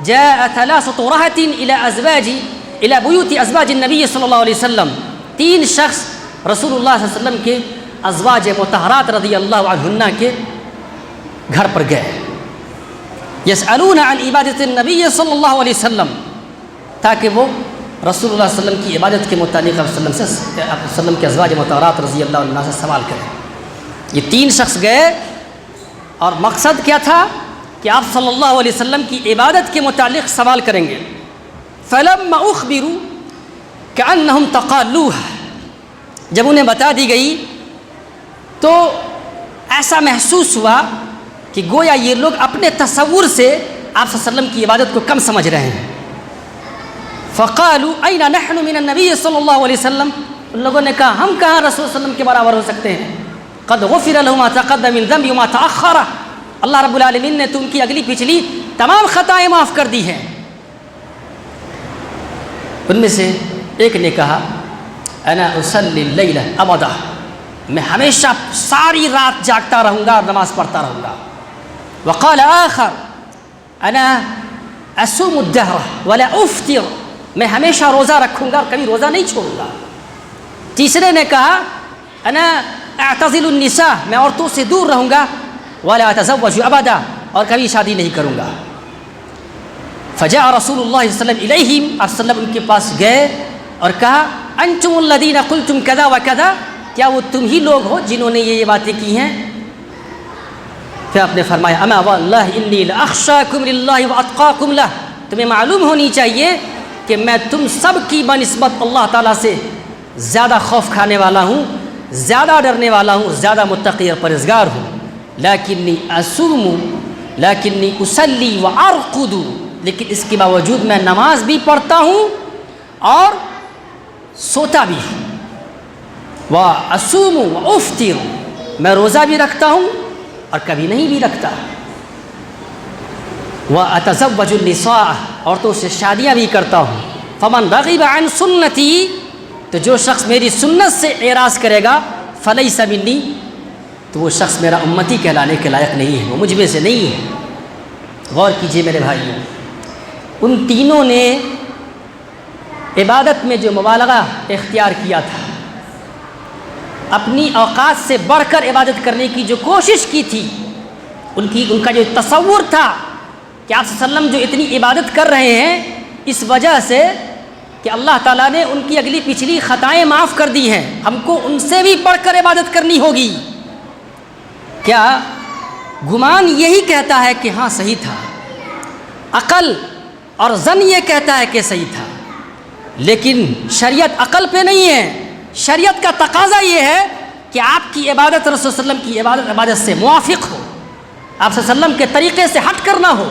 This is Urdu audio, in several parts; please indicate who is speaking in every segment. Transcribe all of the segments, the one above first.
Speaker 1: جاء ثلاثة رهط إلى بيوت أزواج النبي صلی اللہ علیہ وسلم، 3 شخص رسول اللہ صلی اللہ علیہ وسلم کے ازواج مطہرات رضی اللہ عنہن کے گھر پر گئے، یسألون عن عبادت النبی صلی اللہ علیہ وسلم، تاکہ وہ رسول اللہ صلی اللہ علیہ وسلم کی عبادت کے متعلق وسلم کے ازواج مطہرات رضی اللہ عنہ سے سوال کریں۔ یہ 3 شخص گئے اور مقصد کیا تھا کہ آپ صلی اللہ علیہ وسلم کی عبادت کے متعلق سوال کریں گے۔ فلما اخبروا كأنهم تقالوها، جب انہیں بتا دی گئی تو ایسا محسوس ہوا کہ گویا یہ لوگ اپنے تصور سے آپ صلی اللہ علیہ وسلم کی عبادت کو کم سمجھ رہے ہیں۔ فقالوا أين نحن من النبي صلی اللہ علیہ وسلم، ان لوگوں نے کہا ہم کہاں رسول صلی اللہ علیہ وسلم کے برابر ہو سکتے ہیں، قد غفر له ما تقدم من ذنبه وما تأخر، اللہ رب العالمین نے تو ان کی اگلی پچھلی تمام خطائیں معاف کر دی ہیں۔ ان میں سے ایک نے کہا انا اصلی اللیل ابدا، میں ہمیشہ ساری رات جاگتا رہوں گا اور نماز پڑھتا رہوں گا۔ وقال آخر انا اصوم الدہر ولا افطر، میں ہمیشہ روزہ رکھوں گا اور کبھی روزہ نہیں چھوڑوں گا۔ تیسرے نے کہا انا اعتزل النساء، میں عورتوں سے دور رہوں گا، ولا اتزوج ابدا، اور کبھی شادی نہیں کروں گا۔ فجاء رسول اللہ صلی اللہ علیہ وسلم الیہم، آپ صلی اللہ علیہ وسلم ان کے پاس گئے اور کہا انتم الذین قلتم کذا وکذا، کیا وہ تم ہی لوگ ہو جنہوں نے یہ باتیں کی ہیں؟ پھر آپ نے فرمایا اما واللہ انی لاخشاکم للہ واتقاکم لہ، تمہیں معلوم ہونی چاہیے کہ میں تم سب کی بنسبت اللہ تعالیٰ سے زیادہ خوف کھانے والا ہوں، زیادہ ڈرنے والا ہوں، زیادہ متقی اور پرہیزگار ہوں۔ لیکنی اصوم لیکنی اصلی وارقد، لیکن اس کے باوجود میں نماز بھی پڑھتا ہوں اور سوتا بھی ہوں۔ واصوم وافطر، میں روزہ بھی رکھتا ہوں اور کبھی نہیں بھی رکھتا۔ واتزوج النساء، عورتوں سے شادیاں بھی کرتا ہوں۔ فمن رغب عن سنتی، تو جو شخص میری سنت سے اعراض کرے گا فلیس منی، تو وہ شخص میرا امتی کہلانے کے لائق نہیں ہے، وہ مجھ میں سے نہیں ہے۔ غور کیجئے میرے بھائیوں، ان تینوں نے عبادت میں جو مبالغہ اختیار کیا تھا، اپنی اوقات سے بڑھ کر عبادت کرنے کی جو کوشش کی تھی، ان کا جو تصور تھا کہ آپ صلی اللہ علیہ وسلم جو اتنی عبادت کر رہے ہیں اس وجہ سے کہ اللہ تعالیٰ نے ان کی اگلی پچھلی خطائیں معاف کر دی ہیں، ہم کو ان سے بھی بڑھ کر عبادت کرنی ہوگی۔ کیا گمان یہی کہتا ہے کہ ہاں صحیح تھا، عقل اور ظن یہ کہتا ہے کہ صحیح تھا، لیکن شریعت عقل پہ نہیں ہے، شریعت کا تقاضا یہ ہے کہ آپ کی عبادت رسول صلی اللہ علیہ وسلم کی عبادت سے موافق ہو، آپ صلی اللہ علیہ وسلم کے طریقے سے ہٹ کر نہ ہو۔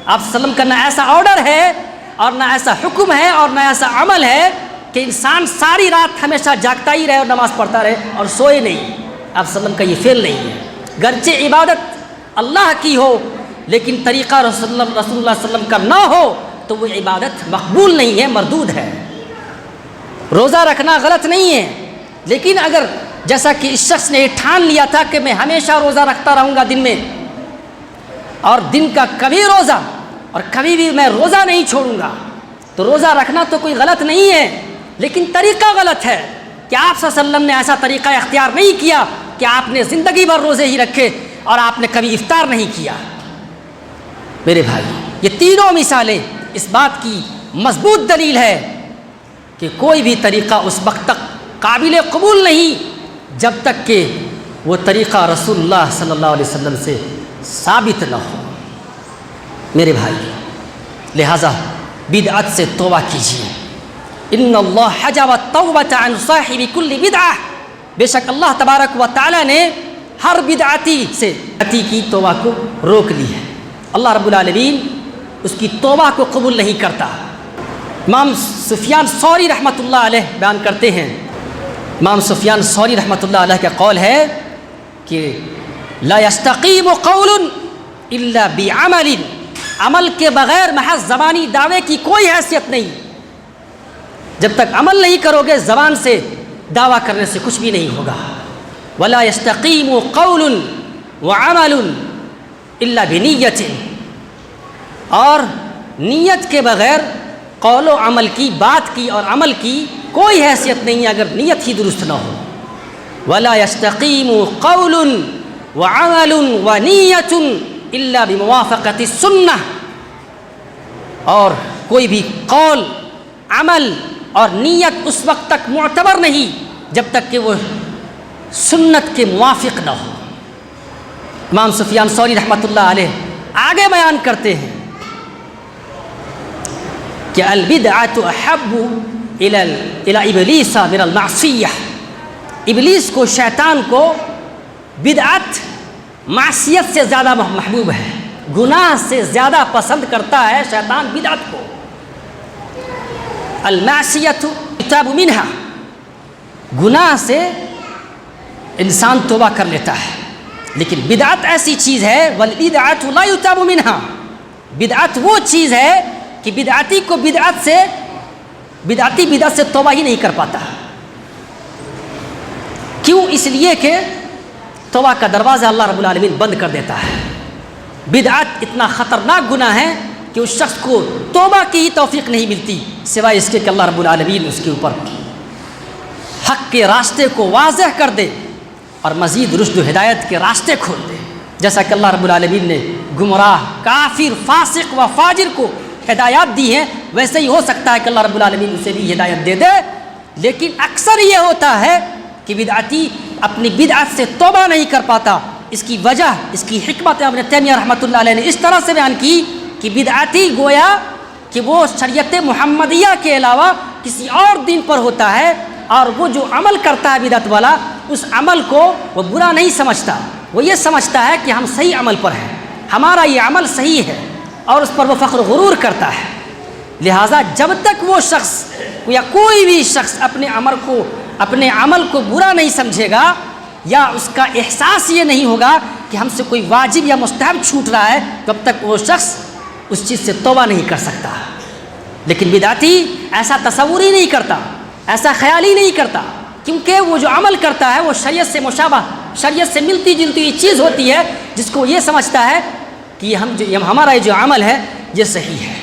Speaker 1: آپ صلی اللہ علیہ وسلم کا نہ ایسا آرڈر ہے اور نہ ایسا حکم ہے اور نہ ایسا عمل ہے کہ انسان ساری رات ہمیشہ جاگتا ہی رہے اور نماز پڑھتا رہے اور سوئے نہیں۔ آپ صلی اللہ علیہ وسلم کا یہ فعل نہیں ہے، گرچہ عبادت اللہ کی ہو لیکن طریقہ رسول اللہ صلی اللہ علیہ وسلم کا نہ ہو تو وہ عبادت مقبول نہیں ہے، مردود ہے۔ روزہ رکھنا غلط نہیں ہے، لیکن اگر جیسا کہ اس شخص نے ٹھان لیا تھا کہ میں ہمیشہ روزہ رکھتا رہوں گا دن میں، اور دن کا کبھی روزہ اور کبھی بھی میں روزہ نہیں چھوڑوں گا، تو روزہ رکھنا تو کوئی غلط نہیں ہے، لیکن طریقہ غلط ہے کہ آپ صلی اللہ علیہ وسلم نے ایسا طریقہ اختیار نہیں کیا کہ آپ نے زندگی بھر روزے ہی رکھے اور آپ نے کبھی افطار نہیں کیا۔ میرے بھائی، یہ تینوں مثالیں اس بات کی مضبوط دلیل ہے کہ کوئی بھی طریقہ اس وقت تک قابل قبول نہیں جب تک کہ وہ طریقہ رسول اللہ صلی اللہ علیہ وسلم سے ثابت نہ ہو۔ میرے بھائی، لہذا بدعت سے توبہ کیجیے۔ ان اللہ حجب التوبۃ عن صاحب کل بدعہ، بے شک اللہ تبارک و تعالی نے ہر بدعتی سے کی توبہ کو روک لی ہے۔ اللہ رب العالمین اس کی توبہ کو قبول نہیں کرتا۔ امام سفیان ثوری رحمۃ اللہ علیہ بیان کرتے ہیں، امام سفیان ثوری رحمۃ اللہ علیہ کا قول ہے کہ لا يستقیم قول الا بعمل، عمل کے بغیر محض زبانی دعوے کی کوئی حیثیت نہیں۔ جب تک عمل نہیں کرو گے زبان سے دعویٰ کرنے سے کچھ بھی نہیں ہوگا۔ ولا يستقیم قول وعمل الا بنیۃ، اور نیت کے بغیر قول و عمل کی، بات کی اور عمل کی کوئی حیثیت نہیں ہے اگر نیت ہی درست نہ ہو۔ وَلَا يَسْتَقِيمُ قَوْلٌ وَعَمَلٌ وَنِيَّةٌ إِلَّا بِمُوَافَقَةِ السُّنَّةِ، اور کوئی بھی قول، عمل اور نیت اس وقت تک معتبر نہیں جب تک کہ وہ سنت کے موافق نہ ہو۔ امام سفیان ثوری رحمۃ اللہ علیہ آگے بیان کرتے ہیں کہ البدعۃ احب الی ابلیس من المعصیہ، ابلیس کو، شیطان کو بدعت معصیت سے زیادہ محبوب ہے، گناہ سے زیادہ پسند کرتا ہے شیطان بدعت کو۔ المعصیۃ یتاب منہا، گناہ سے انسان توبہ کر لیتا ہے، لیکن بدعت ایسی چیز ہے، والبدعۃ لا یتاب منہا، بدعت وہ چیز ہے کہ بدعتی کو بدعت سے توبہ ہی نہیں کر پاتا۔ کیوں؟ اس لیے کہ توبہ کا دروازہ اللہ رب العالمین بند کر دیتا ہے۔ بدعت اتنا خطرناک گناہ ہے کہ اس شخص کو توبہ کی ہی توفیق نہیں ملتی سوائے اس کے کہ اللہ رب العالمین اس کے اوپر حق کے راستے کو واضح کر دے اور مزید رشد و ہدایت کے راستے کھول دے، جیسا کہ اللہ رب العالمین نے گمراہ، کافر، فاسق و فاجر کو ہدایات دی ہیں، ویسے ہی ہو سکتا ہے کہ اللہ رب العالمین اسے بھی ہدایت دے دے۔ لیکن اکثر یہ ہوتا ہے کہ بدعتی اپنی بدعت سے توبہ نہیں کر پاتا۔ اس کی وجہ، اس کی حکمت ابن تیمیہ رحمۃ اللہ علیہ نے اس طرح سے بیان کی کہ بدعتی گویا کہ وہ شریعت محمدیہ کے علاوہ کسی اور دین پر ہوتا ہے، اور وہ جو عمل کرتا ہے بدعت والا، اس عمل کو وہ برا نہیں سمجھتا، وہ یہ سمجھتا ہے کہ ہم صحیح عمل پر ہیں، ہمارا یہ عمل صحیح ہے، اور اس پر وہ فخر و غرور کرتا ہے۔ لہٰذا جب تک وہ شخص یا کوئی بھی شخص اپنے عمل کو برا نہیں سمجھے گا، یا اس کا احساس یہ نہیں ہوگا کہ ہم سے کوئی واجب یا مستحب چھوٹ رہا ہے، تب تک وہ شخص اس چیز سے توبہ نہیں کر سکتا۔ لیکن بدعتی ایسا تصور ہی نہیں کرتا، ایسا خیال ہی نہیں کرتا، کیونکہ وہ جو عمل کرتا ہے وہ شریعت سے مشابہ، شریعت سے ملتی جلتی چیز ہوتی ہے، جس کو یہ سمجھتا ہے کہ ہمارا یہ جو عمل ہے یہ صحیح ہے۔